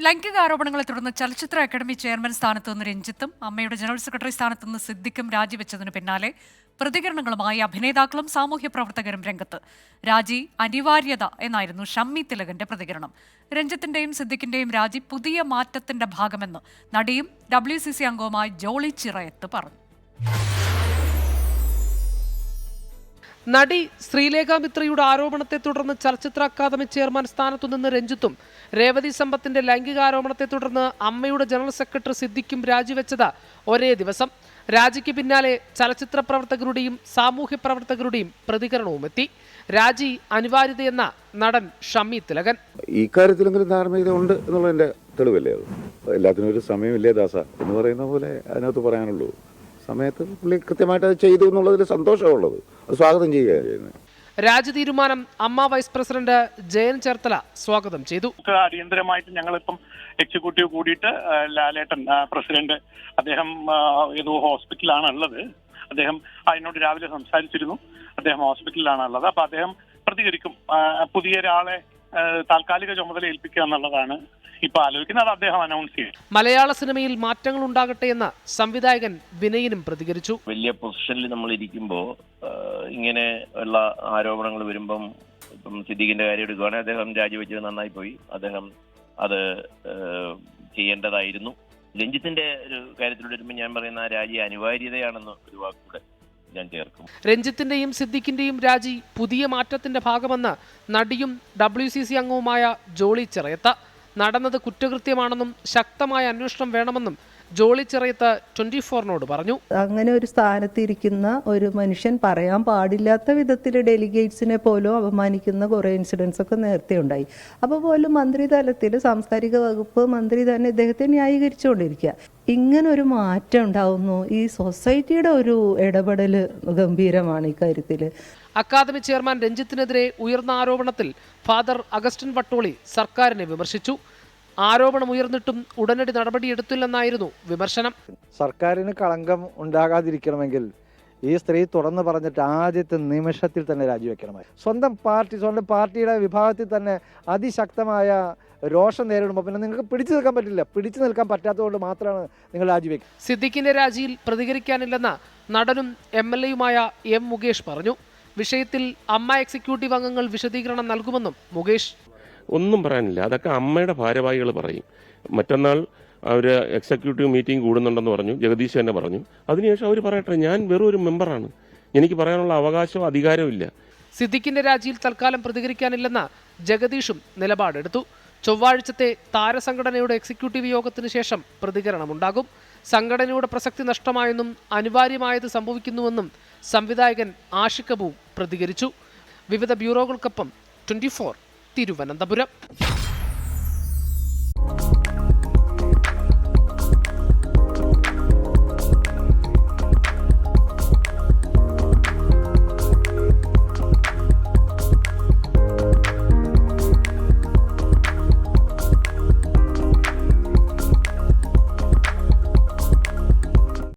ലൈംഗികാരോപണങ്ങളെ തുടർന്ന് ചലച്ചിത്ര academy chairman സ്ഥാനത്ത് നിന്ന് രഞ്ജിത്തും അമ്മയുടെ ജനറൽ സെക്രട്ടറി സ്ഥാനത്ത് നിന്ന് സിദ്ദിഖും രാജിവെച്ചതിനു പിന്നാലെ പ്രതികരണങ്ങളുമായി അഭിനേതാക്കളും സാമൂഹ്യ പ്രവർത്തകരും രംഗത്ത്. രാജി അനിവാര്യത എന്നായിരുന്നു ഷമ്മി തിലകന്റെ പ്രതികരണം. രഞ്ജിത്തിന്റെയും സിദ്ദിഖിന്റെയും രാജി പുതിയ മാറ്റത്തിന്റെ ഭാഗമെന്ന് നടിയും WCC അംഗവുമായ ജോളി ചിറയത്ത് പറഞ്ഞു. നടി ശ്രീലേഖ മിത്രയുടെ ആരോപണത്തെ തുടർന്ന് ചലച്ചിത്ര അക്കാദമി ചെയർമാൻ സ്ഥാനത്തുനിന്ന് രഞ്ജിത്തും രേവതി സമ്പത്തിന്റെ ലൈംഗികാരോപണത്തെ തുടർന്ന് അമ്മയുടെ ജനറൽ സെക്രട്ടറി സിദ്ദിഖും രാജിവെച്ചത് ഒരേ ദിവസം. രാജിക്ക് പിന്നാലെ ചലച്ചിത്ര പ്രവർത്തകരുടെയും സാമൂഹ്യ പ്രവർത്തകരുടെയും പ്രതികരണവും എത്തി. രാജി അനിവാര്യതയെന്ന നടൻ ഷമ്മി തിലകൻ. ഈ കാര്യത്തിലെങ്കിലും ധാർമ്മികത ഉണ്ട് എന്നുള്ളതിന്റെ തെളിവല്ലേ അത്. എല്ലാത്തിനും ഒരു സമയമില്ലേ ദാസ എന്ന് പറയുന്ന പോലെ അതിനകത്ത് പറയാനുള്ളൂ. സമയത്ത് പുള്ളി കൃത്യമായിട്ട് അത് ചെയ്തു എന്നുള്ളതിൽ സന്തോഷമുള്ളത്, അത് സ്വാഗതം ചെയ്യുകയാണ് ചെയ്യുന്നത്. രാജി തീരുമാനം അമ്മ വൈസ് പ്രസിഡന്റ് ജയൻ ചേർത്തല സ്വാഗതം ചെയ്തു. അടിയന്തരമായിട്ട് ഞങ്ങളിപ്പം എക്സിക്യൂട്ടീവ് കൂടിയിട്ട് ലാലേട്ടൻ പ്രസിഡന്റ് അദ്ദേഹം ഏതോ ഹോസ്പിറ്റലിലാണ് ഉള്ളത്. അദ്ദേഹം അതിനോട് രാവിലെ സംസാരിച്ചിരുന്നു. അദ്ദേഹം ഹോസ്പിറ്റലിലാണ് ഉള്ളത്. അപ്പൊ അദ്ദേഹം പ്രതികരിക്കും. പുതിയ ഒരാളെ താൽക്കാലിക ചുമതല ഏൽപ്പിക്കുക എന്നുള്ളതാണ് ഇപ്പൊ ആലോചിക്കുന്നത്. അദ്ദേഹം അനൗൺസ് ചെയ്യും. മലയാള സിനിമയിൽ മാറ്റങ്ങൾ ഉണ്ടാകട്ടെ എന്ന് സംവിധായകൻ വിനയനും പ്രതികരിച്ചു. വലിയ പൊസിഷനിൽ നമ്മൾ ഇരിക്കുമ്പോൾ ഇങ്ങനെ ഉള്ള ആരോപണങ്ങൾ വരുമ്പം ഇപ്പം സിദ്ദിഖിന്റെ കാര്യം എടുക്കുകയാണെങ്കിൽ അദ്ദേഹം രാജിവെച്ചത് നന്നായി പോയി. അദ്ദേഹം അത് ചെയ്യേണ്ടതായിരുന്നു. രഞ്ജിത്തിന്റെ ഒരു കാര്യത്തിലൂടെ വരുമ്പോൾ ഞാൻ പറയുന്ന രാജി അനിവാര്യതയാണെന്ന് ഒരു വാക്കുകൂടെ ഞാൻ ചേർക്കും. രഞ്ജിത്തിന്റെയും സിദ്ദിഖിന്റെയും രാജി പുതിയ മാറ്റത്തിന്റെ ഭാഗമെന്ന് നടിയും WCC അംഗവുമായ ജോളി ചിറയത്ത്. നടന്നത് കുറ്റകൃത്യമാണെന്നും ശക്തമായ അന്വേഷണം വേണമെന്നും ജോളി ചിറയത്ത് 24-നോട് പറഞ്ഞു. അങ്ങനെ ഒരു സ്ഥാനത്തിരിക്കുന്ന ഒരു മനുഷ്യൻ പറയാൻ പാടില്ലാത്ത വിധത്തിൽ ഡെലിഗേറ്റ്സിനെ പോലും അപമാനിക്കുന്ന കുറേ ഇൻസിഡൻസ് ഒക്കെ നേരത്തെ ഉണ്ടായി. അപ്പോൾ പോലും മന്ത്രിതലത്തിൽ സാംസ്കാരിക വകുപ്പ് മന്ത്രി തന്നെ ഇദ്ദേഹത്തെ ന്യായീകരിച്ചുകൊണ്ടിരിക്കുക. ഇങ്ങനൊരു മാറ്റം ഉണ്ടാവുന്നു. ഈ സൊസൈറ്റിയുടെ ഒരു ഇടപെടൽ ഗംഭീരമാണ് ഇക്കാര്യത്തിൽ. അക്കാദമി ചെയർമാൻ രഞ്ജിത്തിനെതിരെ ഉയർന്ന ആരോപണത്തിൽ ഫാദർ അഗസ്റ്റിൻ വട്ടോളി സർക്കാരിനെ വിമർശിച്ചു. ആരോപണം ഉയർന്നിട്ടും ഉടനടി നടപടിയെടുത്തില്ലെന്നായിരുന്നു വിമർശനം. സർക്കാരിന് കളങ്കം ഉണ്ടാകാതിരിക്കണമെങ്കിൽ ഈ സ്ത്രീ തുറന്നു പറഞ്ഞിട്ട് ആദ്യത്തെ നിമിഷത്തിൽ തന്നെ രാജിവെക്കണമായി. സ്വന്തം പാർട്ടിയുടെ വിഭാഗത്തിൽ തന്നെ അതിശക്തമായ രോഷം നേരിടുമ്പോൾ പിന്നെ നിങ്ങൾക്ക് പിടിച്ചു നിൽക്കാൻ പറ്റില്ല. പിടിച്ചു നിൽക്കാൻ പറ്റാത്തതുകൊണ്ട് മാത്രമാണ് നിങ്ങൾ രാജിവെക്കുക. സിദ്ദിഖിന്റെ രാജിയിൽ പ്രതികരിക്കാനില്ലെന്ന് നടനും MLA-യുമായ M. മുകേഷ് പറഞ്ഞു. വിഷയത്തിൽ അമ്മ എക്സിക്യൂട്ടീവ് അംഗങ്ങൾ വിശദീകരണം നൽകുമെന്നും മുകേഷ്. ഒന്നും പറയാനില്ല, അതൊക്കെ അമ്മയുടെ ഭാരവാഹികൾ പറയും. മറ്റന്നാൾ അവർ എക്സിക്യൂട്ടീവ് മീറ്റിംഗ് കൂടുന്നുണ്ടെന്ന് പറഞ്ഞു, ജഗദീഷ് തന്നെ പറഞ്ഞു. അതിനുശേഷം അവർ പറയട്ടെ. ഞാൻ വെറും ഒരു മെമ്പറാണ്, എനിക്ക് പറയാനുള്ള അവകാശവും അധികാരവും ഇല്ല. സിദ്ദിഖിന്റെ രാജിയിൽ തൽക്കാലം പ്രതികരിക്കാനില്ലെന്ന് ജഗദീഷും നിലപാടെടുത്തു. ചൊവ്വാഴ്ചത്തെ താരസംഘടനയുടെ എക്സിക്യൂട്ടീവ് യോഗത്തിന് ശേഷം പ്രതികരണമുണ്ടാകും. സംഘടനയുടെ പ്രസക്തി നഷ്ടമായെന്നും അനിവാര്യമായത് സംഭവിക്കുന്നുവെന്നും സംവിധായകൻ ആഷിഖ് അബു പ്രതികരിച്ചു. വിവിധ ബ്യൂറോകൾക്കൊപ്പം 24 തിരുവനന്തപുരം.